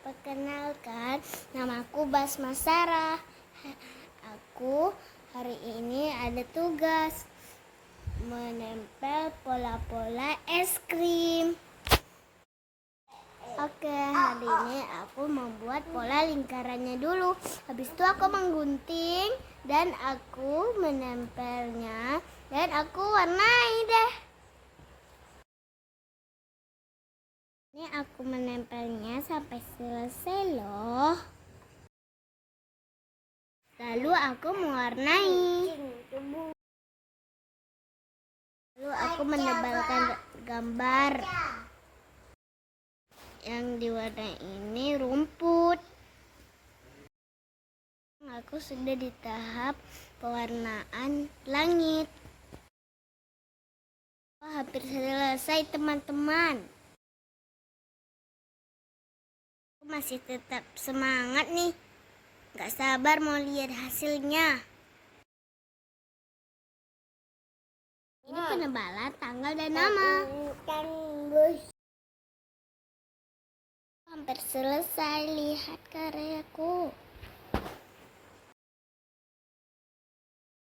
Perkenalkan, namaku Basma Sarah. Aku hari ini ada tugas menempel pola-pola es krim. Oke, hari ini aku membuat pola lingkarannya dulu. Habis itu aku menggunting dan aku menempelnya dan aku warnai deh. Ini aku menempelnya sampai selesai loh. Lalu aku mewarnai. Lalu aku menebalkan gambar. Yang diwarnai ini rumput. Aku sudah di tahap pewarnaan langit. Hampir selesai teman-teman. Aku masih tetap semangat nih. Gak sabar mau lihat hasilnya. Ini penebalan tanggal dan nama. Hampir selesai, lihat karyaku.